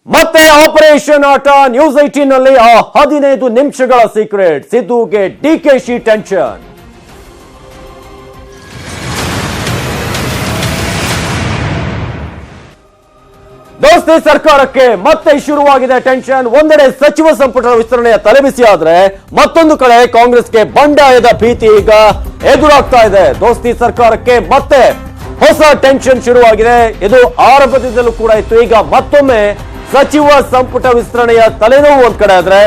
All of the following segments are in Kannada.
ಮತ್ತೆ ಆಪರೇಷನ್ ಆಟ ನ್ಯೂಸ್ 18 ನಲ್ಲಿ 15 ನಿಮಿಷಗಳ ಸೀಕ್ರೆಟ್ ಸಿದ್ದುಗೆ ಡಿಕೆಶಿ ಟೆನ್ಷನ್. ದೋಸ್ತಿ ಸರ್ಕಾರಕ್ಕೆ ಮತ್ತೆ ಶುರುವಾಗಿದೆ ಟೆನ್ಷನ್. ಒಂದೆಡೆ ಸಚಿವ ಸಂಪುಟ ವಿಸ್ತರಣೆಯ ತಲೆಬಿಸಿ ಆದ್ರೆ ಮತ್ತೊಂದು ಕಡೆ ಕಾಂಗ್ರೆಸ್ಗೆ ಬಂಡಾಯದ ಭೀತಿ ಈಗ ಎದುರಾಗ್ತಾ ಇದೆ. ದೋಸ್ತಿ ಸರ್ಕಾರಕ್ಕೆ ಮತ್ತೆ ಹೊಸ ಟೆನ್ಷನ್ ಶುರುವಾಗಿದೆ. ಇದು ಆರಂಭದಿಂದಲೂ ಕೂಡ ಇತ್ತು. ಈಗ ಮತ್ತೊಮ್ಮೆ ಸಚಿವ ಸಂಪುಟ ವಿಸ್ತರಣೆಯ ತಲೆನೋವು ಒಂದ್ ಕಡೆ ಆದ್ರೆ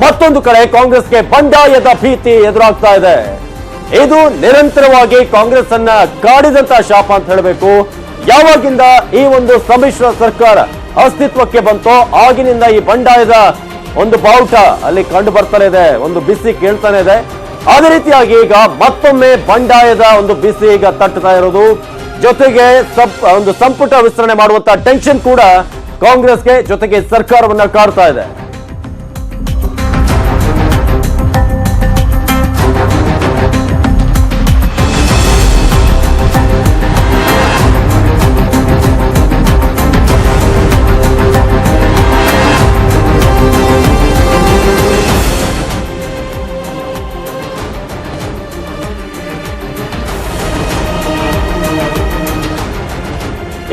ಮತ್ತೊಂದು ಕಡೆ ಕಾಂಗ್ರೆಸ್ಗೆ ಬಂಡಾಯದ ಭೀತಿ ಎದುರಾಗ್ತಾ ಇದೆ. ಇದು ನಿರಂತರವಾಗಿ ಕಾಂಗ್ರೆಸ್ ಅನ್ನ ಕಾಡಿದಂತ ಶಾಪ ಅಂತ ಹೇಳಬೇಕು. ಯಾವಾಗಿಂದ ಈ ಒಂದು ಸಮ್ಮಿಶ್ರ ಸರ್ಕಾರ ಅಸ್ತಿತ್ವಕ್ಕೆ ಬಂತೋ ಆಗಿನಿಂದ ಈ ಬಂಡಾಯದ ಒಂದು ಬಾವುಟ ಅಲ್ಲಿ ಕಂಡು ಬರ್ತಾನೆ ಇದೆ, ಒಂದು ಬಿಸಿ ಕೇಳ್ತಾನೆ ಇದೆ. ಅದೇ ರೀತಿಯಾಗಿ ಈಗ ಮತ್ತೊಮ್ಮೆ ಬಂಡಾಯದ ಒಂದು ಬಿಸಿ ಈಗ ತಟ್ಟುತ್ತಾ ಇರೋದು, ಜೊತೆಗೆ ಒಂದು ಸಂಪುಟ ವಿಸ್ತರಣೆ ಮಾಡುವಂತ ಟೆನ್ಷನ್ ಕೂಡ ಕಾಂಗ್ರೆಸ್ಗೆ ಜೊತೆಗೆ ಸರ್ಕಾರವನ್ನ ಕಾಡ್ತಾ ಇದೆ.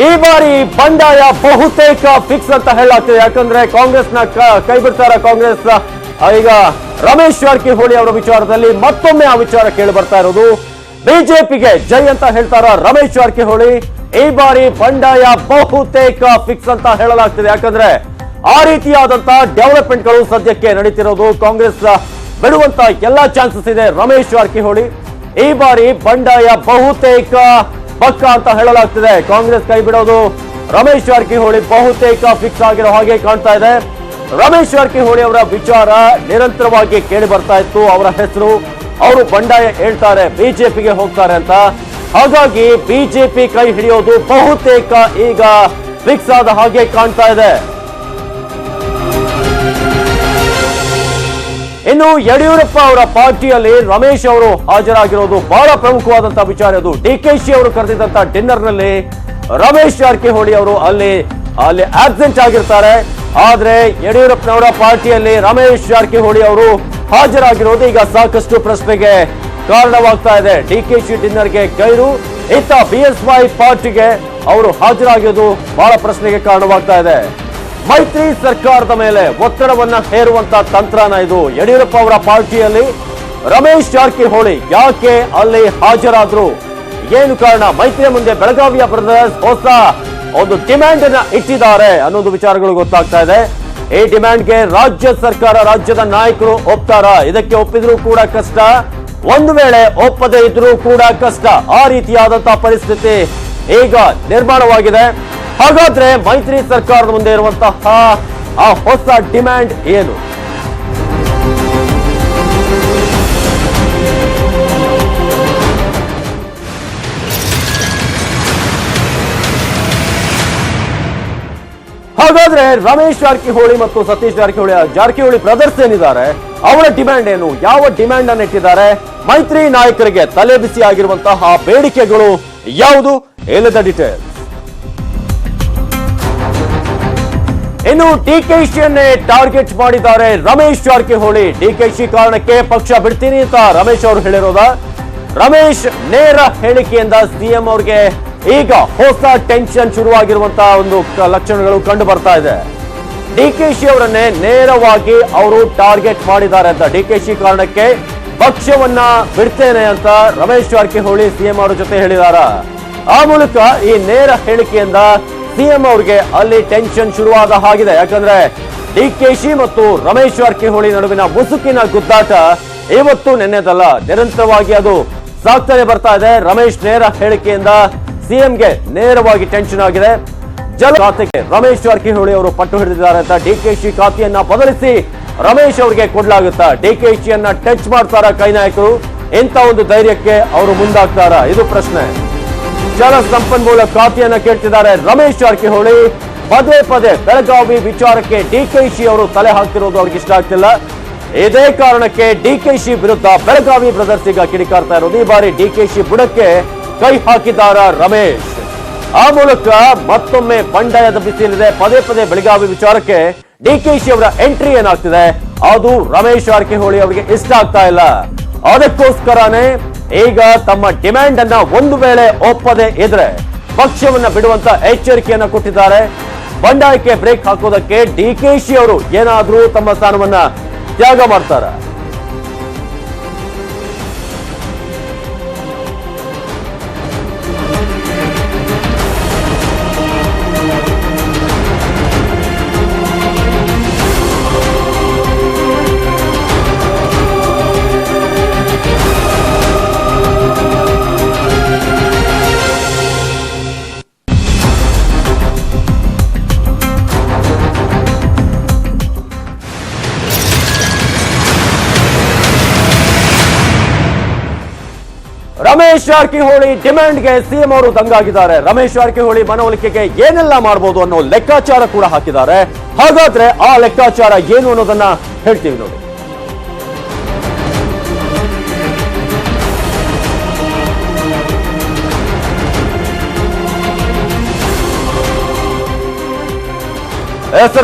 ಈ ಬಾರಿ ಬಂಡಾಯ ಬಹುತೇಕ ಫಿಕ್ಸ್ ಅಂತ ಹೇಳಲಾಗ್ತದೆ. ಯಾಕಂದ್ರೆ ಕಾಂಗ್ರೆಸ್ನ ಕೈ ಬಿಡ್ತಾರ ಕಾಂಗ್ರೆಸ್. ಈಗ ರಮೇಶ್ ಜಾರಕಿಹೊಳಿ ಅವರ ವಿಚಾರದಲ್ಲಿ ಮತ್ತೊಮ್ಮೆ ಆ ವಿಚಾರ ಕೇಳಿ ಬರ್ತಾ ಇರೋದು. ಬಿಜೆಪಿಗೆ ಜೈ ಅಂತ ಹೇಳ್ತಾರ ರಮೇಶ್ ಜಾರಕಿಹೊಳಿ. ಈ ಬಾರಿ ಬಂಡಾಯ ಬಹುತೇಕ ಫಿಕ್ಸ್ ಅಂತ ಹೇಳಲಾಗ್ತದೆ. ಯಾಕಂದ್ರೆ ಆ ರೀತಿಯಾದಂತಹ ಡೆವಲಪ್ಮೆಂಟ್ ಗಳು ಸದ್ಯಕ್ಕೆ ನಡೀತಿರೋದು. ಕಾಂಗ್ರೆಸ್ ಬಿಡುವಂತ ಎಲ್ಲಾ ಚಾನ್ಸಸ್ ಇದೆ ರಮೇಶ್ ಜಾರಕಿಹೊಳಿ. ಈ ಬಾರಿ ಬಂಡಾಯ ಬಹುತೇಕ ಪಕ್ಕ ಅಂತ ಹೇಳಲಾಗ್ತಿದೆ. ಕಾಂಗ್ರೆಸ್ ಕೈ ಬಿಡೋದು ರಮೇಶ್ ಜಾರಕಿಹೊಳಿ ಬಹುತೇಕ ಫಿಕ್ಸ್ ಆಗಿರೋ ಹಾಗೆ ಕಾಣ್ತಾ ಇದೆ. ರಮೇಶ್ ಜಾರಕಿಹೊಳಿ ಅವರ ವಿಚಾರ ನಿರಂತರವಾಗಿ ಕೇಳಿ ಬರ್ತಾ ಇತ್ತು. ಅವರ ಹೆಸರು, ಅವರು ಬಂಡಾಯ ಹೇಳ್ತಾರೆ, ಬಿಜೆಪಿಗೆ ಹೋಗ್ತಾರೆ ಅಂತ. ಹಾಗಾಗಿ ಬಿಜೆಪಿ ಕೈ ಹಿಡಿಯೋದು ಬಹುತೇಕ ಈಗ ಫಿಕ್ಸ್ ಆದ ಹಾಗೆ ಕಾಣ್ತಾ ಇದೆ. ಇನ್ನು ಯಡಿಯೂರಪ್ಪ ಅವರ ಪಾರ್ಟಿಯಲ್ಲಿ ರಮೇಶ್ ಅವರು ಹಾಜರಾಗಿರೋದು ಬಹಳ ಪ್ರಮುಖವಾದಂತಹ ವಿಚಾರ. ಇದು ಡಿಕೆಶಿ ಅವರು ಕರೆದಿದ್ದಂತ ಡಿನ್ನರ್ ನಲ್ಲಿ ರಮೇಶ್ ಜಾರಕಿಹೊಳಿ ಅವರು ಅಲ್ಲಿ ಆಬ್ಸೆಂಟ್ ಆಗಿರ್ತಾರೆ. ಆದ್ರೆ ಯಡಿಯೂರಪ್ಪನವರ ಪಾರ್ಟಿಯಲ್ಲಿ ರಮೇಶ್ ಜಾರಕಿಹೊಳಿ ಅವರು ಹಾಜರಾಗಿರೋದು ಈಗ ಸಾಕಷ್ಟು ಪ್ರಶ್ನೆಗೆ ಕಾರಣವಾಗ್ತಾ ಇದೆ. ಡಿಕೆಶಿ ಡಿನ್ನರ್ಗೆ ಗೈರು, ಇತ್ತ ಬಿಎಸ್ವೈ ಪಾರ್ಟಿಗೆ ಅವರು ಹಾಜರಾಗಿರೋದು ಬಹಳ ಪ್ರಶ್ನೆಗೆ ಕಾರಣವಾಗ್ತಾ ಇದೆ. ಮೈತ್ರಿ ಸರ್ಕಾರದ ಮೇಲೆ ಒತ್ತಡವನ್ನ ಹೇರುವಂತ ತಂತ್ರನ ಇದು. ಯಡಿಯೂರಪ್ಪ ಅವರ ಪಾರ್ಟಿಯಲ್ಲಿ ರಮೇಶ್ ಜಾರಕಿಹೊಳಿ ಯಾಕೆ ಅಲ್ಲಿ ಹಾಜರಾದ್ರು, ಏನು ಕಾರಣ, ಮೈತ್ರಿಯ ಮುಂದೆ ಬೆಳಗಾವಿಯ ಬ್ರದರ್ಸ್ ಹೊಸ ಒಂದು ಡಿಮ್ಯಾಂಡ್ ಅನ್ನ ಇಟ್ಟಿದ್ದಾರೆ ಅನ್ನೋದು ವಿಚಾರಗಳು ಗೊತ್ತಾಗ್ತಾ ಇದೆ. ಈ ಡಿಮ್ಯಾಂಡ್ಗೆ ರಾಜ್ಯ ಸರ್ಕಾರ, ರಾಜ್ಯದ ನಾಯಕರು ಒಪ್ತಾರ? ಇದಕ್ಕೆ ಒಪ್ಪಿದ್ರು ಕೂಡ ಕಷ್ಟ, ಒಂದು ವೇಳೆ ಒಪ್ಪದೇ ಇದ್ರೂ ಕೂಡ ಕಷ್ಟ. ಆ ರೀತಿಯಾದಂತಹ ಪರಿಸ್ಥಿತಿ ಈಗ ನಿರ್ಮಾಣವಾಗಿದೆ. ಹಾಗಾದ್ರೆ ಮೈತ್ರಿ ಸರ್ಕಾರದ ಮುಂದೆ ಇರುವಂತಹ ಆ ಹೊಸ ಡಿಮ್ಯಾಂಡ್ ಏನು? ಹಾಗಾದ್ರೆ ರಮೇಶ್ ಜಾರಕಿಹೊಳಿ ಮತ್ತು ಸತೀಶ್ ಜಾರಕಿಹೊಳಿ ಬ್ರದರ್ಸ್ ಏನಿದ್ದಾರೆ, ಅವರ ಡಿಮ್ಯಾಂಡ್ ಏನು? ಯಾವ ಡಿಮ್ಯಾಂಡ್ ಅನ್ನು ಇಟ್ಟಿದ್ದಾರೆ? ಮೈತ್ರಿ ನಾಯಕರಿಗೆ ತಲೆ ಬಿಸಿ ಆಗಿರುವಂತಹ ಬೇಡಿಕೆಗಳು ಯಾವುದು? ಇಲ್ಲದ ಡೀಟೇಲ್ಸ್. ಇನ್ನು ಡಿಕೆಶಿಯನ್ನೇ ಟಾರ್ಗೆಟ್ ಮಾಡಿದ್ದಾರೆ ರಮೇಶ್ ಜಾರಕಿಹೊಳಿ. ಡಿಕೆಶಿ ಕಾರಣಕ್ಕೆ ಪಕ್ಷ ಬಿಡ್ತೀನಿ ಅಂತ ರಮೇಶ್ ಅವರು ಹೇಳಿರೋದ. ರಮೇಶ್ ನೇರ ಹೇಳಿಕೆಯಿಂದ ಸಿಎಂ ಅವ್ರಿಗೆ ಈಗ ಹೊಸ ಟೆನ್ಷನ್ ಶುರುವಾಗಿರುವಂತಹ ಒಂದು ಲಕ್ಷಣಗಳು ಕಂಡು ಬರ್ತಾ ಇದೆ. ಡಿಕೆಶಿ ಅವರನ್ನೇ ನೇರವಾಗಿ ಅವರು ಟಾರ್ಗೆಟ್ ಮಾಡಿದ್ದಾರೆ ಅಂತ. ಡಿಕೆಶಿ ಕಾರಣಕ್ಕೆ ಪಕ್ಷವನ್ನ ಬಿಡ್ತೇನೆ ಅಂತ ರಮೇಶ್ ಜಾರಕಿಹೊಳಿ ಸಿಎಂ ಅವರ ಜೊತೆ ಹೇಳಿದಾರ. ಆ ಮೂಲಕ ಈ ನೇರ ಹೇಳಿಕೆಯಿಂದ ಸಿಎಂ ಅವ್ರಿಗೆ ಅಲ್ಲಿ ಟೆನ್ಷನ್ ಶುರುವಾದ ಹಾಗಿದೆ. ಯಾಕಂದ್ರೆ ಡಿಕೆಶಿ ಮತ್ತು ರಮೇಶ್ ಜಾರಕಿಹೊಳಿ ನಡುವಿನ ಮುಸುಕಿನ ಗುದ್ದಾಟ ಇವತ್ತು ನಿನ್ನೆದಲ್ಲ, ನಿರಂತರವಾಗಿ ಅದು ಸಾಗ್ತಾನೆ ಬರ್ತಾ ಇದೆ. ರಮೇಶ್ ನೇರ ಹೇಳಿಕೆಯಿಂದ ಸಿಎಂಗೆ ನೇರವಾಗಿ ಟೆನ್ಷನ್ ಆಗಿದೆ. ಜಲ ಖಾತೆಗೆ ರಮೇಶ್ ಜಾರಕಿಹೊಳಿ ಅವರು ಪಟ್ಟು ಹಿಡಿದಿದ್ದಾರೆ ಅಂತ. ಡಿಕೆಶಿ ಖಾತೆಯನ್ನ ಬದಲಿಸಿ ರಮೇಶ್ ಅವರಿಗೆ ಕೊಡ್ಲಾಗುತ್ತಾ? ಡಿಕೆಶಿಯನ್ನ ಟಚ್ ಮಾಡ್ತಾರ ಕೈ ನಾಯಕರು? ಇಂಥ ಒಂದು ಧೈರ್ಯಕ್ಕೆ ಅವರು ಮುಂದಾಗ್ತಾರ? ಇದು ಪ್ರಶ್ನೆ. ಜಲ ಸಂಪನ್ಮೂಲ ಖಾತೆಯನ್ನ ಕೇಳ್ತಿದ್ದಾರೆ ರಮೇಶ್ ಜಾರಕಿಹೊಳಿ. ಪದೇ ಪದೇ ಬೆಳಗಾವಿ ವಿಚಾರಕ್ಕೆ ಡಿಕೆಶಿ ಅವರು ತಲೆ ಹಾಕ್ತಿರೋದು ಅವ್ರಿಗೆ ಇಷ್ಟ ಆಗ್ತಿಲ್ಲ. ಇದೇ ಕಾರಣಕ್ಕೆ ಡಿಕೆಶಿ ವಿರುದ್ಧ ಬೆಳಗಾವಿ ಬ್ರದರ್ಸ್ ಈಗ ಕಿಡಿಕಾರ್ತಾ ಇರೋದು. ಈ ಬಾರಿ ಡಿಕೆಶಿ ಬುಡಕ್ಕೆ ಕೈ ಹಾಕಿದ್ದಾರ ರಮೇಶ್. ಆ ಮೂಲಕ ಮತ್ತೊಮ್ಮೆ ಬಂಡಾಯದ ಬಿಸಿಲಿದೆ. ಪದೇ ಪದೇ ಬೆಳಗಾವಿ ವಿಚಾರಕ್ಕೆ ಡಿಕೆಶಿ ಅವರ ಎಂಟ್ರಿ ಏನಾಗ್ತಿದೆ ಅದು ರಮೇಶ್ ಜಾರಕಿಹೊಳಿ ಅವರಿಗೆ ಇಷ್ಟ ಆಗ್ತಾ ಇಲ್ಲ. ಅದಕ್ಕೋಸ್ಕರನೇ ಈಗ ತಮ್ಮ ಡಿಮ್ಯಾಂಡ್ ಅನ್ನ ಒಂದು ವೇಳೆ ಒಪ್ಪದೆ ಇದ್ರೆ ಪಕ್ಷವನ್ನ ಬಿಡುವಂತ ಎಚ್ಚರಿಕೆಯನ್ನ ಕೊಟ್ಟಿದ್ದಾರೆ. ಬಂಡಾಯಕ್ಕೆ ಬ್ರೇಕ್ ಹಾಕೋದಕ್ಕೆ ಡಿಕೆಶಿ ಅವರು ಏನಾದ್ರೂ ತಮ್ಮ ಸ್ಥಾನವನ್ನ ತ್ಯಾಗ ಮಾಡ್ತಾರೆ. ರಮೇಶ್ ಜಾರಕಿಹೊಳಿ ಡಿಮ್ಯಾಂಡ್ಗೆ ಸಿಎಂ ಅವರು ದಂಗಾಗಿದ್ದಾರೆ. ರಮೇಶ್ ಜಾರಕಿಹೊಳಿ ಮನವೊಲಿಕೆಗೆ ಏನೆಲ್ಲ ಮಾಡಬಹುದು ಅನ್ನೋ ಲೆಕ್ಕಾಚಾರ ಕೂಡ ಹಾಕಿದ್ದಾರೆ. ಹಾಗಾದ್ರೆ ಆ ಲೆಕ್ಕಾಚಾರ ಏನು ಅನ್ನೋದನ್ನ ಹೇಳ್ತೀವಿ ನೋಡಿ.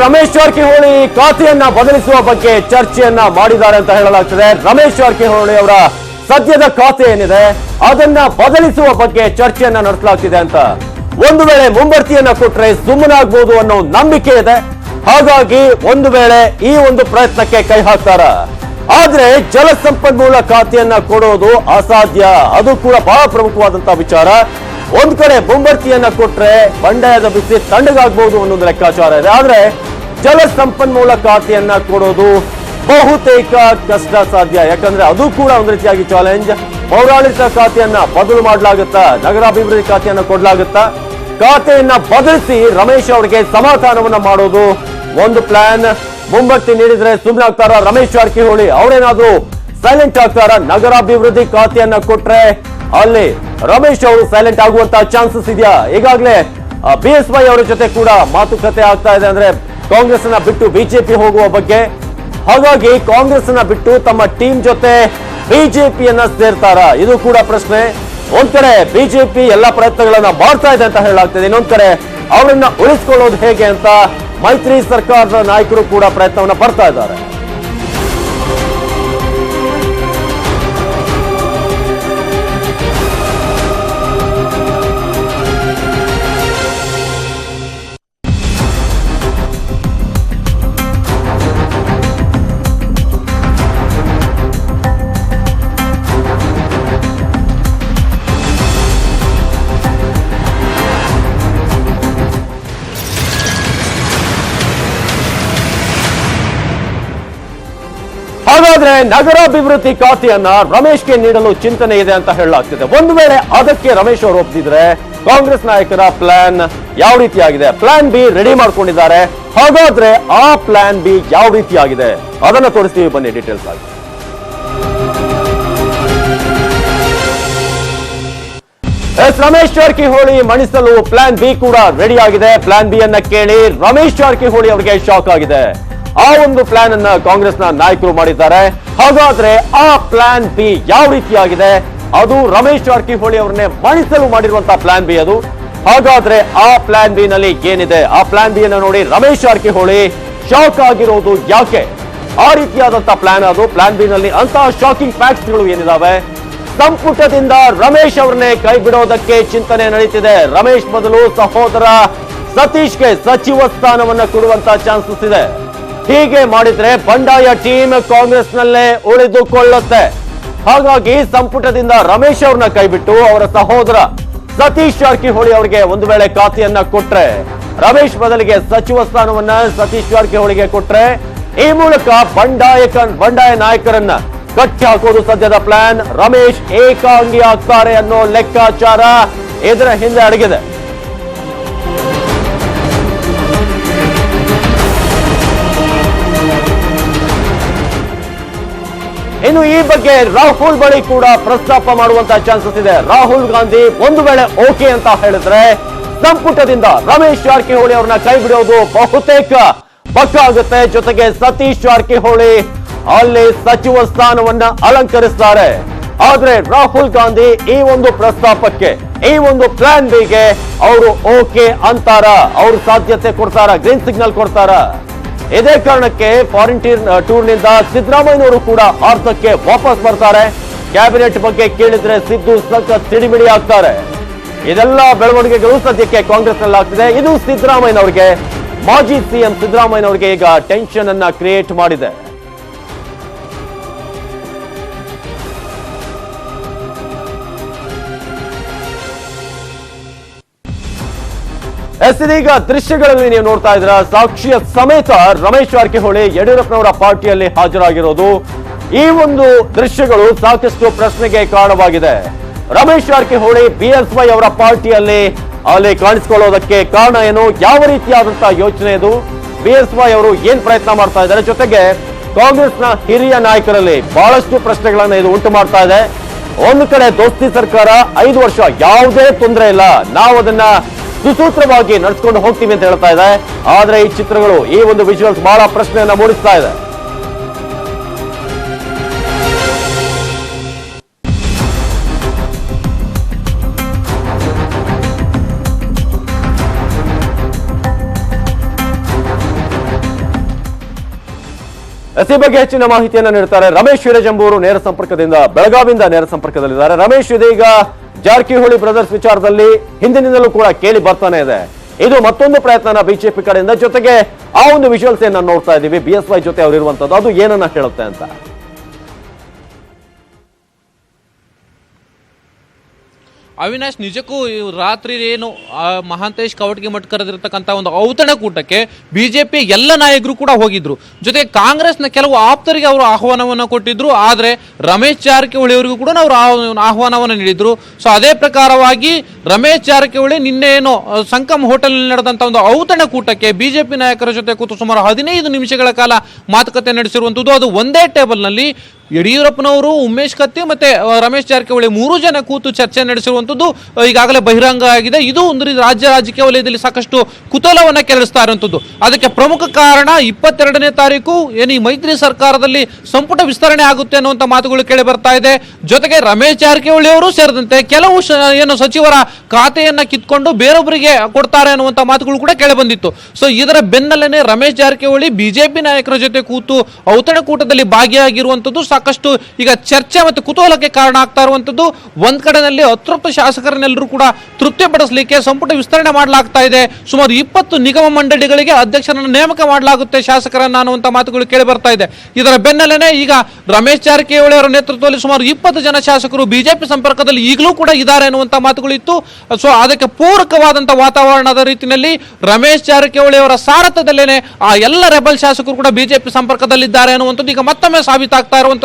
ರಮೇಶ್ ಜಾರಕಿಹೊಳಿ ಖಾತೆಯನ್ನ ಬದಲಿಸುವ ಬಗ್ಗೆ ಚರ್ಚೆಯನ್ನ ಮಾಡಿದ್ದಾರೆ ಅಂತ ಹೇಳಲಾಗ್ತದೆ. ರಮೇಶ್ ಜಾರಕಿಹೊಳಿ ಅವರ ಸದ್ಯದ ಖಾತೆ ಏನಿದೆ ಅದನ್ನ ಬದಲಿಸುವ ಬಗ್ಗೆ ಚರ್ಚೆಯನ್ನ ನಡೆಸಲಾಗ್ತಿದೆ ಅಂತ. ಒಂದು ವೇಳೆ ಮುಂಬಡ್ತಿಯನ್ನ ಕೊಟ್ರೆ ಸುಮ್ಮನಾಗಬಹುದು ಅನ್ನೋ ನಂಬಿಕೆ ಇದೆ. ಹಾಗಾಗಿ ಒಂದು ವೇಳೆ ಈ ಒಂದು ಪ್ರಯತ್ನಕ್ಕೆ ಕೈ ಹಾಕ್ತಾರ. ಆದ್ರೆ ಜಲಸಂಪನ್ಮೂಲ ಖಾತೆಯನ್ನ ಕೊಡೋದು ಅಸಾಧ್ಯ. ಅದು ಕೂಡ ಬಹಳ ಪ್ರಮುಖವಾದಂತಹ ವಿಚಾರ. ಒಂದ್ ಕಡೆ ಮುಂಬಡ್ತಿಯನ್ನ ಕೊಟ್ರೆ ಬಂಡಾಯದ ಬಿಸಿ ತಣ್ಣಗಾಗಬಹುದು ಅನ್ನೋದು ಲೆಕ್ಕಾಚಾರ ಇದೆ. ಆದ್ರೆ ಜಲಸಂಪನ್ಮೂಲ ಖಾತೆಯನ್ನ ಕೊಡೋದು ಬಹುತೇಕ ಕಷ್ಟ ಸಾಧ್ಯ. ಯಾಕಂದ್ರೆ ಅದು ಕೂಡ ಒಂದು ರೀತಿಯಾಗಿ ಚಾಲೆಂಜ್. ಪೌರಾಡಳಿತ ಖಾತೆಯನ್ನ ಬದಲು ಮಾಡಲಾಗುತ್ತಾ, ನಗರಾಭಿವೃದ್ಧಿ ಖಾತೆಯನ್ನ ಕೊಡಲಾಗುತ್ತಾ, ಖಾತೆಯನ್ನ ಬದಲಿಸಿ ರಮೇಶ್ ಅವರಿಗೆ ಸಮಾಧಾನವನ್ನ ಮಾಡೋದು ಒಂದು ಪ್ಲಾನ್. ಮುಂಬಡ್ತಿ ನೀಡಿದ್ರೆ ಸುಮ್ಮನೆ ಆಗ್ತಾರ ರಮೇಶ್ ಜಾರಕಿಹೊಳಿ? ಅವರೇನಾದ್ರೂ ಸೈಲೆಂಟ್ ಆಗ್ತಾರ? ನಗರಾಭಿವೃದ್ಧಿ ಖಾತೆಯನ್ನ ಕೊಟ್ರೆ ಅಲ್ಲಿ ರಮೇಶ್ ಅವರು ಸೈಲೆಂಟ್ ಆಗುವಂತ ಚಾನ್ಸಸ್ ಇದೆಯಾ? ಈಗಾಗಲೇ BSY ಅವರ ಜೊತೆ ಕೂಡ ಮಾತುಕತೆ ಆಗ್ತಾ ಇದೆ, ಅಂದ್ರೆ ಕಾಂಗ್ರೆಸ್ ಅನ್ನ ಬಿಟ್ಟು ಬಿಜೆಪಿ ಹೋಗುವ ಬಗ್ಗೆ. ಹಾಗಾಗಿ ಕಾಂಗ್ರೆಸ್ ಅನ್ನ ಬಿಟ್ಟು ತಮ್ಮ ಟೀಮ್ ಜೊತೆ ಬಿಜೆಪಿಯನ್ನ ಸೇರ್ತಾರ? ಇದು ಕೂಡ ಪ್ರಶ್ನೆ. ಒಂದ್ ಕಡೆ ಬಿಜೆಪಿ ಎಲ್ಲಾ ಪ್ರಯತ್ನಗಳನ್ನ ಮಾಡ್ತಾ ಇದೆ ಅಂತ ಹೇಳಲಾಗ್ತದೆ, ಇನ್ನೊಂದ್ ಕಡೆ ಅವರನ್ನ ಉಳಿಸ್ಕೊಳ್ಳೋದು ಹೇಗೆ ಅಂತ ಮೈತ್ರಿ ಸರ್ಕಾರದ ನಾಯಕರು ಕೂಡ ಪ್ರಯತ್ನವನ್ನ ಪಡ್ತಾ ಇದ್ದಾರೆ. ಹಾಗಾದ್ರೆ ನಗರಾಭಿವೃದ್ಧಿ ಖಾತೆಯನ್ನ ರಮೇಶ್ಗೆ ನೀಡಲು ಚಿಂತನೆ ಇದೆ ಅಂತ ಹೇಳಲಾಗ್ತಿದೆ. ಒಂದು ವೇಳೆ ಅದಕ್ಕೆ ರಮೇಶ್ ಅವರು ಒಪ್ಪಿದ್ರೆ ಕಾಂಗ್ರೆಸ್ ನಾಯಕರ ಪ್ಲಾನ್ ಯಾವ ರೀತಿಯಾಗಿದೆ? ಪ್ಲಾನ್ ಬಿ ರೆಡಿ ಮಾಡ್ಕೊಂಡಿದ್ದಾರೆ. ಹಾಗಾದ್ರೆ ಆ ಪ್ಲಾನ್ ಬಿ ಯಾವ ರೀತಿಯಾಗಿದೆ ಅದನ್ನ ತೋರಿಸ್ತೀವಿ, ಬನ್ನಿ ಡೀಟೇಲ್ಸ್ ಆಗಿ. ರಮೇಶ್ ಜಾರಕಿಹೊಳಿ ಮಣಿಸಲು ಪ್ಲಾನ್ ಬಿ ಕೂಡ ರೆಡಿ ಆಗಿದೆ. ಪ್ಲಾನ್ ಬಿ ಅನ್ನ ಕೇಳಿ ರಮೇಶ್ ಜಾರಕಿಹೊಳಿ ಅವರಿಗೆ ಶಾಕ್ ಆಗಿದೆ. ಆ ಒಂದು ಪ್ಲಾನ್ ಅನ್ನ ಕಾಂಗ್ರೆಸ್ನ ನಾಯಕರು ಮಾಡಿದ್ದಾರೆ. ಹಾಗಾದ್ರೆ ಆ ಪ್ಲಾನ್ ಬಿ ಯಾವ ರೀತಿಯಾಗಿದೆ? ಅದು ರಮೇಶ್ ಜಾರಕಿಹೊಳಿ ಅವರನ್ನೇ ಮಣಿಸಲು ಮಾಡಿರುವಂತಹ ಪ್ಲಾನ್ ಬಿ ಅದು. ಹಾಗಾದ್ರೆ ಆ ಪ್ಲಾನ್ ಬಿ ನಲ್ಲಿ ಏನಿದೆ? ಆ ಪ್ಲಾನ್ ಬಿ ಅನ್ನ ನೋಡಿ ರಮೇಶ್ ಜಾರಕಿಹೊಳಿ ಶಾಕ್ ಆಗಿರೋದು ಯಾಕೆ? ಆ ರೀತಿಯಾದಂತಹ ಪ್ಲಾನ್ ಅದು. ಪ್ಲಾನ್ ಬಿ ನಲ್ಲಿ ಅಂತಹ ಶಾಕಿಂಗ್ ಫ್ಯಾಕ್ಟ್ಸ್ ಗಳು ಏನಿದಾವೆ? ಸಂಪುಟದಿಂದ ರಮೇಶ್ ಅವರನ್ನೇ ಕೈ ಬಿಡೋದಕ್ಕೆ ಚಿಂತನೆ ನಡೀತಿದೆ. ರಮೇಶ್ ಬದಲು ಸಹೋದರ ಸತೀಶ್ಗೆ ಸಚಿವ ಸ್ಥಾನವನ್ನ ಕೊಡುವಂತ ಚಾನ್ಸಸ್ ಇದೆ. ಹೀಗೆ ಮಾಡಿದ್ರೆ ಬಂಡಾಯ ಟೀಮ್ ಕಾಂಗ್ರೆಸ್ನಲ್ಲೇ ಉಳಿದುಕೊಳ್ಳುತ್ತೆ. ಹಾಗಾಗಿ ಸಂಪುಟದಿಂದ ರಮೇಶ್ ಅವ್ರನ್ನ ಕೈಬಿಟ್ಟು ಅವರ ಸಹೋದರ ಸತೀಶ್ ಜಾರಕಿಹೊಳಿ ಅವರಿಗೆ ಒಂದು ವೇಳೆ ಖಾತೆಯನ್ನ ಕೊಟ್ರೆ, ರಮೇಶ್ ಬದಲಿಗೆ ಸಚಿವ ಸ್ಥಾನವನ್ನ ಸತೀಶ್ ಜಾರಕಿಹೊಳಿಗೆ ಕೊಟ್ರೆ, ಈ ಮೂಲಕ ಬಂಡಾಯ ನಾಯಕರನ್ನ ಕಟ್ಟಿ ಹಾಕೋದು ಸದ್ಯದ ಪ್ಲಾನ್. ರಮೇಶ್ ಏಕಾಂಗಿ ಆಗ್ತಾರೆ ಅನ್ನೋ ಲೆಕ್ಕಾಚಾರ ಇದರ ಹಿಂದೆ ಅಡಗಿದೆ. ಇನ್ನು ಈ ಬಗ್ಗೆ ರಾಹುಲ್ ಬಳಿ ಕೂಡ ಪ್ರಸ್ತಾಪ ಮಾಡುವಂತಹ ಚಾನ್ಸಸ್ ಇದೆ. ರಾಹುಲ್ ಗಾಂಧಿ ಒಂದು ವೇಳೆ ಓಕೆ ಅಂತ ಹೇಳಿದ್ರೆ ಸಂಪುಟದಿಂದ ರಮೇಶ್ ಜಾರಕಿಹೊಳಿ ಅವ್ರನ್ನ ಕೈ ಬಿಡೋದು ಬಹುತೇಕ ಪಕ್ಕ ಆಗುತ್ತೆ. ಜೊತೆಗೆ ಸತೀಶ್ ಜಾರಕಿಹೊಳಿ ಅಲ್ಲಿ ಸಚಿವ ಸ್ಥಾನವನ್ನ ಅಲಂಕರಿಸ್ತಾರೆ. ಆದ್ರೆ ರಾಹುಲ್ ಗಾಂಧಿ ಈ ಒಂದು ಪ್ರಸ್ತಾಪಕ್ಕೆ ಈ ಒಂದು ಪ್ಲಾನ್ ಬಿಗೆ ಅವರು ಓಕೆ ಅಂತಾರ, ಅವರು ಸಾಧ್ಯತೆ ಕೊಡ್ತಾರ, ಗ್ರೀನ್ ಸಿಗ್ನಲ್ ಕೊಡ್ತಾರ. ಇದೇ ಕಾರಣಕ್ಕೆ ಫಾರಿನ್ ಟೂರ್ ನಿಂದ ಸಿದ್ದರಾಮಯ್ಯನವರು ಕೂಡ ಅರ್ಧಕ್ಕೆ ವಾಪಸ್ ಬರ್ತಾರೆ. ಕ್ಯಾಬಿನೆಟ್ ಬಗ್ಗೆ ಕೇಳಿದ್ರೆ ಸಿದ್ದು ಸಖತ್ ಸಿಡಿಮಿಡಿ ಆಗ್ತಾರೆ. ಇದೆಲ್ಲ ಬೆಳವಣಿಗೆಗಳು ಸದ್ಯಕ್ಕೆ ಕಾಂಗ್ರೆಸ್ ನಲ್ಲಿ ಆಗ್ತಿದೆ. ಇದು ಸಿದ್ದರಾಮಯ್ಯನವರಿಗೆ, ಮಾಜಿ ಸಿಎಂ ಸಿದ್ದರಾಮಯ್ಯನವರಿಗೆ ಈಗ ಟೆನ್ಷನ್ ಅನ್ನ ಕ್ರಿಯೇಟ್ ಮಾಡಿದೆ. ಇದೀಗ ದೃಶ್ಯಗಳಲ್ಲಿ ನೀವು ನೋಡ್ತಾ ಇದ್ರ ಸಾಕ್ಷಿಯ ಸಮೇತ ರಮೇಶ್ ಜಾರಕಿಹೊಳಿ ಯಡಿಯೂರಪ್ಪನವರ ಪಾರ್ಟಿಯಲ್ಲಿ ಹಾಜರಾಗಿರೋದು. ಈ ಒಂದು ದೃಶ್ಯಗಳು ಸಾಕಷ್ಟು ಪ್ರಶ್ನೆಗೆ ಕಾರಣವಾಗಿದೆ. ರಮೇಶ್ ಜಾರಕಿಹೊಳಿ ಬಿಎಸ್ವೈ ಅವರ ಪಾರ್ಟಿಯಲ್ಲಿ ಕಾಣಿಸಿಕೊಳ್ಳೋದಕ್ಕೆ ಕಾರಣ ಏನು, ಯಾವ ರೀತಿಯಾದಂತಹ ಯೋಚನೆ ಇದು, ಬಿಎಸ್ವೈ ಅವರು ಏನ್ ಪ್ರಯತ್ನ ಮಾಡ್ತಾ ಇದ್ದಾರೆ, ಜೊತೆಗೆ ಕಾಂಗ್ರೆಸ್ನ ಹಿರಿಯ ನಾಯಕರಲ್ಲಿ ಬಹಳಷ್ಟು ಪ್ರಶ್ನೆಗಳನ್ನ ಇದು ಉಂಟು ಮಾಡ್ತಾ ಇದೆ. ಒಂದು ಕಡೆ ದೋಸ್ತಿ ಸರ್ಕಾರ 5 ವರ್ಷ ಯಾವುದೇ ತೊಂದರೆ ಇಲ್ಲ, ನಾವು ಅದನ್ನ ಸುಸೂತ್ರವಾಗಿ ನಡೆಸ್ಕೊಂಡು ಹೋಗ್ತೀವಿ ಅಂತ ಹೇಳ್ತಾ ಇದೆ. ಆದ್ರೆ ಈ ಚಿತ್ರಗಳು, ಈ ಒಂದು ವಿಜುವಲ್ಸ್ ಬಹಳ ಪ್ರಶ್ನೆಯನ್ನ ಮೂಡಿಸ್ತಾ ಇದೆ. ಈ ಬಗ್ಗೆ ಹೆಚ್ಚಿನ ಮಾಹಿತಿಯನ್ನ ನೀಡ್ತಾರೆ ರಮೇಶ್ ಹಿರೇಜಂಬೂರು ನೇರ ಸಂಪರ್ಕದಿಂದ, ಬೆಳಗಾವಿಯಿಂದ ನೇರ ಸಂಪರ್ಕದಲ್ಲಿದ್ದಾರೆ. ರಮೇಶ್, ಇದೀಗ ಜಾರಕಿಹೊಳಿ ಬ್ರದರ್ಸ್ ವಿಚಾರದಲ್ಲಿ ಹಿಂದಿನಿಂದಲೂ ಕೂಡ ಕೇಳಿ ಬರ್ತಾನೆ ಇದೆ. ಇದು ಮತ್ತೊಂದು ಪ್ರಯತ್ನ ಬಿಜೆಪಿ ಕಡೆಯಿಂದ, ಜೊತೆಗೆ ಆ ಒಂದು ವಿಜುವಲ್ಸ್ ಏನ ನೋಡ್ತಾ ಇದೀವಿ, ಬಿಎಸ್ವೈ ಜೊತೆ ಅವ್ರು ಇರುವಂತದ್ದು, ಅದು ಏನನ್ನ ಹೇಳುತ್ತೆ ಅಂತ. ಅವಿನಾಶ್, ನಿಜಕ್ಕೂ ರಾತ್ರಿ ಏನು ಮಹಾಂತೇಶ್ ಕವಟಗಿ ಮಠ ಕರೆದಿರ್ತಕ್ಕಂಥ ಒಂದು ಔತಣಕೂಟಕ್ಕೆ ಬಿಜೆಪಿ ಎಲ್ಲ ನಾಯಕರು ಕೂಡ ಹೋಗಿದ್ರು. ಜೊತೆಗೆ ಕಾಂಗ್ರೆಸ್ನ ಕೆಲವು ಆಪ್ತರಿಗೆ ಅವರು ಆಹ್ವಾನವನ್ನು ಕೊಟ್ಟಿದ್ರು. ಆದರೆ ರಮೇಶ್ ಜಾರಕಿಹೊಳಿ ಅವರಿಗೂ ಕೂಡ ಅವರು ಆಹ್ವಾನವನ್ನು ನೀಡಿದ್ರು. ಸೊ ಅದೇ ಪ್ರಕಾರವಾಗಿ ರಮೇಶ್ ಜಾರಕಿಹೊಳಿ ನಿನ್ನೆ ಏನು ಸಂಕಮ್ ಹೋಟೆಲ್ ನಡೆದಂತ ಒಂದು ಔತಣಕೂಟಕ್ಕೆ ಬಿಜೆಪಿ ನಾಯಕರ ಜೊತೆ ಕೂತು ಸುಮಾರು 15 ನಿಮಿಷಗಳ ಕಾಲ ಮಾತುಕತೆ ನಡೆಸಿರುವಂತದ್ದು. ಅದು ಒಂದೇ ಟೇಬಲ್ ನಲ್ಲಿ ಯಡಿಯೂರಪ್ಪನವರು, ಉಮೇಶ್ ಕತ್ತಿ ಮತ್ತೆ ರಮೇಶ್ ಜಾರಕಿಹೊಳಿ 3 ಜನ ಕೂತು ಚರ್ಚೆ ನಡೆಸಿರುವಂತದ್ದು ಈಗಾಗಲೇ ಬಹಿರಂಗ ಆಗಿದೆ. ಇದು ಒಂದು ರಾಜ್ಯ ರಾಜಕೀಯ ವಲಯದಲ್ಲಿ ಸಾಕಷ್ಟು ಕುತೂಹಲವನ್ನ ಕೆರಳಿಸ್ತಾ ಇರುವಂತದ್ದು. ಅದಕ್ಕೆ ಪ್ರಮುಖ ಕಾರಣ 22ನೇ ತಾರೀಕು ಏನು ಈ ಮೈತ್ರಿ ಸರ್ಕಾರದಲ್ಲಿ ಸಂಪುಟ ವಿಸ್ತರಣೆ ಆಗುತ್ತೆ ಅನ್ನುವಂತ ಮಾತುಗಳು ಕೇಳಿ ಬರ್ತಾ ಇದೆ. ಜೊತೆಗೆ ರಮೇಶ್ ಜಾರಕಿಹೊಳಿ ಅವರು ಸೇರಿದಂತೆ ಕೆಲವು ಏನು ಸಚಿವರ ಖಾತೆಯನ್ನ ಕಿತ್ಕೊಂಡು ಬೇರೊಬ್ಬರಿಗೆ ಕೊಡ್ತಾರೆ ಅನ್ನುವಂತ ಮಾತುಗಳು ಕೂಡ ಕೇಳಿ ಬಂದಿತ್ತು. ಸೊ ಇದರ ಬೆನ್ನಲ್ಲೇನೆ ರಮೇಶ್ ಜಾರಕಿಹೊಳಿ ಬಿಜೆಪಿ ನಾಯಕರ ಜೊತೆ ಕೂತು ಔತಣಕೂಟದಲ್ಲಿ ಭಾಗಿಯಾಗಿರುವಂತದ್ದು ಸಾಕಷ್ಟು ಈಗ ಚರ್ಚೆ ಮತ್ತು ಕುತೂಹಲಕ್ಕೆ ಕಾರಣ ಆಗ್ತಾ ಇರುವಂತದ್ದು. ಒಂದ್ ಕಡೆಯಲ್ಲಿ ಅತೃಪ್ತ ಶಾಸಕರನ್ನೆಲ್ಲರೂ ಕೂಡ ತೃಪ್ತಿಪಡಿಸಲಿಕ್ಕೆ ಸಂಪುಟ ವಿಸ್ತರಣೆ ಮಾಡಲಾಗ್ತಾ ಇದೆ. ಸುಮಾರು 20 ನಿಗಮ ಮಂಡಳಿಗಳಿಗೆ ಅಧ್ಯಕ್ಷರನ್ನು ನೇಮಕ ಮಾಡಲಾಗುತ್ತೆ ಶಾಸಕರನ್ನ ಅನ್ನುವಂತ ಮಾತುಗಳು ಕೇಳಿ ಬರ್ತಾ ಇದೆ. ಇದರ ಬೆನ್ನಲ್ಲೇನೆ ಈಗ ರಮೇಶ್ ಜಾರಕಿಹೊಳಿ ಅವರ ನೇತೃತ್ವದಲ್ಲಿ ಸುಮಾರು 20 ಜನ ಶಾಸಕರು ಬಿಜೆಪಿ ಸಂಪರ್ಕದಲ್ಲಿ ಈಗಲೂ ಕೂಡ ಇದ್ದಾರೆ ಅನ್ನುವಂತ ಮಾತುಗಳು ಇತ್ತು. ಸೊ ಅದಕ್ಕೆ ಪೂರಕವಾದಂತಹ ವಾತಾವರಣದ ರೀತಿಯಲ್ಲಿ ರಮೇಶ್ ಜಾರಕಿಹೊಳಿ ಅವರ ಸಾರಥ್ಯದಲ್ಲೇನೆ ಆ ಎಲ್ಲ ರೆಬಲ್ ಶಾಸಕರು ಕೂಡ ಬಿಜೆಪಿ ಸಂಪರ್ಕದಲ್ಲಿದ್ದಾರೆ ಅನ್ನುವಂಥದ್ದು ಈಗ ಮತ್ತೊಮ್ಮೆ ಸಾಬೀತಾಗ್ತಾ ಇರುವಂತದ್ದು.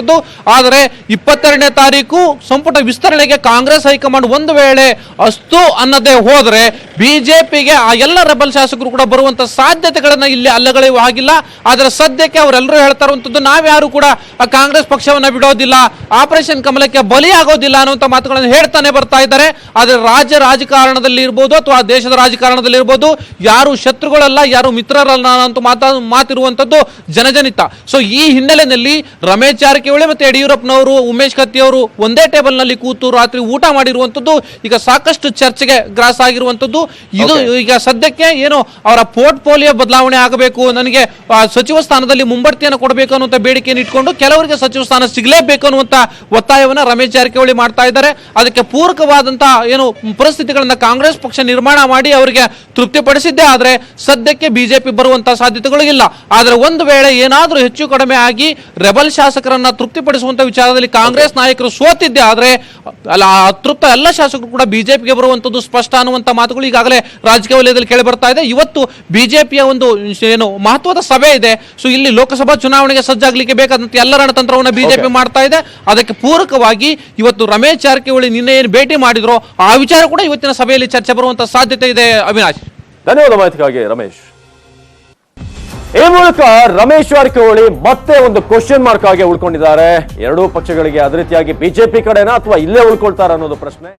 ಆದರೆ 22ನೇ ತಾರೀಕು ಸಂಪುಟ ವಿಸ್ತರಣೆಗೆ ಕಾಂಗ್ರೆಸ್ ಹೈಕಮಾಂಡ್ ಒಂದು ವೇಳೆ ಅಸ್ತು ಅನ್ನದೇ ಹೋದ್ರೆ ಬಿಜೆಪಿಗೆ ಆ ಎಲ್ಲ ರೆಬಲ್ ಶಾಸಕರು ಕೂಡ ಬರುವಂತ ಸಾಧ್ಯತೆಗಳನ್ನ ಇಲ್ಲಿ ಅಲ್ಲಗಳೆಯುವ ಹಾಗಿಲ್ಲ. ಆದರೆ ಸದ್ಯಕ್ಕೆ ಅವರೆಲ್ಲರೂ ಹೇಳ್ತಾ ಇರುವಂತದ್ದು, ನಾವ್ಯಾರು ಕೂಡ ಕಾಂಗ್ರೆಸ್ ಪಕ್ಷವನ್ನ ಬಿಡೋದಿಲ್ಲ, ಆಪರೇಷನ್ ಕಮಲಕ್ಕೆ ಬಲಿಯಾಗೋದಿಲ್ಲ ಅನ್ನುವಂತ ಮಾತುಗಳನ್ನು ಹೇಳ್ತಾನೆ ಬರ್ತಾ ಇದ್ದಾರೆ. ಆದರೆ ರಾಜ್ಯ ರಾಜಕಾರಣದಲ್ಲಿ ಇರ್ಬೋದು ಅಥವಾ ದೇಶದ ರಾಜಕಾರಣದಲ್ಲಿ ಇರ್ಬೋದು, ಯಾರು ಶತ್ರುಗಳಲ್ಲ, ಯಾರು ಮಿತ್ರರಲ್ಲ ಅಂತ ಮಾತಿರುವಂತದ್ದು ಜನಜನಿತ. ಸೊ ಈ ಹಿನ್ನೆಲೆಯಲ್ಲಿ ರಮೇಶ್ ಜಾರಕಿಹೊಳಿ ಮತ್ತೆ ಯಡಿಯೂರಪ್ಪನವರು, ಉಮೇಶ್ ಕತ್ತಿ ಅವರು ಒಂದೇ ಟೇಬಲ್ ನಲ್ಲಿ ಕೂತು ರಾತ್ರಿ ಊಟ ಮಾಡಿರುವಂತದ್ದು ಈಗ ಸಾಕಷ್ಟು ಚರ್ಚೆಗೆ ಗ್ರಾಸ ಆಗಿರುವಂತದ್ದು. ಇದು ಈಗ ಸದ್ಯಕ್ಕೆ ಏನು ಅವರ ಪೋರ್ಟ್ಫೋಲಿಯೋ ಬದಲಾವಣೆ ಆಗಬೇಕು, ನನಗೆ ಸಚಿವ ಸ್ಥಾನದಲ್ಲಿ ಮುಂಬಡ್ತಿಯನ್ನು ಕೊಡಬೇಕು ಅನ್ನುವಂತ ಬೇಡಿಕೆಯನ್ನು ಇಟ್ಕೊಂಡು ಕೆಲವರಿಗೆ ಸಚಿವ ಸ್ಥಾನ ಸಿಗಲೇಬೇಕು ಅನ್ನುವಂತ ಒತ್ತಾಯವನ್ನ ರಮೇಶ್ ಜಾರಕಿಹೊಳಿ ಮಾಡ್ತಾ ಇದ್ದಾರೆ. ಅದಕ್ಕೆ ಪೂರಕವಾದಂತಹ ಏನು ಪರಿಸ್ಥಿತಿಗಳನ್ನ ಕಾಂಗ್ರೆಸ್ ಪಕ್ಷ ನಿರ್ಮಾಣ ಮಾಡಿ ಅವರಿಗೆ ತೃಪ್ತಿಪಡಿಸಿದ್ದೇ ಆದ್ರೆ ಸದ್ಯಕ್ಕೆ ಬಿಜೆಪಿ ಬರುವಂತಹ ಸಾಧ್ಯತೆಗಳು ಇಲ್ಲ. ಆದ್ರೆ ಒಂದು ವೇಳೆ ಏನಾದ್ರೂ ಹೆಚ್ಚು ಕಡಿಮೆ ಆಗಿ ರೆಬಲ್ ಶಾಸಕರನ್ನ ತೃಪ್ತಿಪಡಿಸುವಂತ ವಿಚಾರದಲ್ಲಿ ಕಾಂಗ್ರೆಸ್ ನಾಯಕರು ಸೋತಿದ್ದೆ ಆದ್ರೆ ಅತೃಪ್ತ ಎಲ್ಲ ಶಾಸಕರು ಕೂಡ ಬಿಜೆಪಿಗೆ ಬರುವಂತದ್ದು ಸ್ಪಷ್ಟ ಅನ್ನುವಂತ ಮಾತುಗಳು ಈಗಾಗಲೇ ರಾಜಕೀಯ ವಲಯದಲ್ಲಿ ಕೇಳಿ ಬರ್ತಾ ಇದೆ. ಇವತ್ತು ಬಿಜೆಪಿಯ ಒಂದು ಏನು ಮಹತ್ವದ ಸಭೆ ಇದೆ. ಸೊ ಇಲ್ಲಿ ಲೋಕಸಭಾ ಚುನಾವಣೆಗೆ ಸಜ್ಜಾಗ್ಲಿಕ್ಕೆ ಬೇಕಾದಂತ ಎಲ್ಲ ರಣತಂತ್ರವನ್ನು ಬಿಜೆಪಿ ಮಾಡ್ತಾ ಇದೆ. ಅದಕ್ಕೆ ಪೂರಕವಾಗಿ ಇವತ್ತು ರಮೇಶ್ ಜಾರಕಿಹೊಳಿ ನಿನ್ನೆ ಏನು ಭೇಟಿ ಮಾಡಿದ್ರು ಆ ವಿಚಾರ ಕೂಡ ಇವತ್ತಿನ ಸಭೆಯಲ್ಲಿ ಚರ್ಚೆ ಬರುವಂತ ಸಾಧ್ಯತೆ ಇದೆ. ಅವಿನಾಶ್, ಧನ್ಯವಾದ ಮಾಹಿತಿಗಾಗಿ ರಮೇಶ್. ಈ ಮೂಲಕ ರಮೇಶ್ ಜಾರಕಿಹೊಳಿ ಮತ್ತೆ ಒಂದು ಕ್ವಶನ್ ಮಾರ್ಕ್ ಆಗಿ ಉಳ್ಕೊಂಡಿದ್ದಾರೆ. ಎರಡೂ ಪಕ್ಷಗಳಿಗೆ ಅದೇ ರೀತಿಯಾಗಿ ಬಿಜೆಪಿ ಕಡೆನಾ ಅಥವಾ ಇಲ್ಲೇ ಉಳ್ಕೊಳ್ತಾರ ಅನ್ನೋದು ಪ್ರಶ್ನೆ.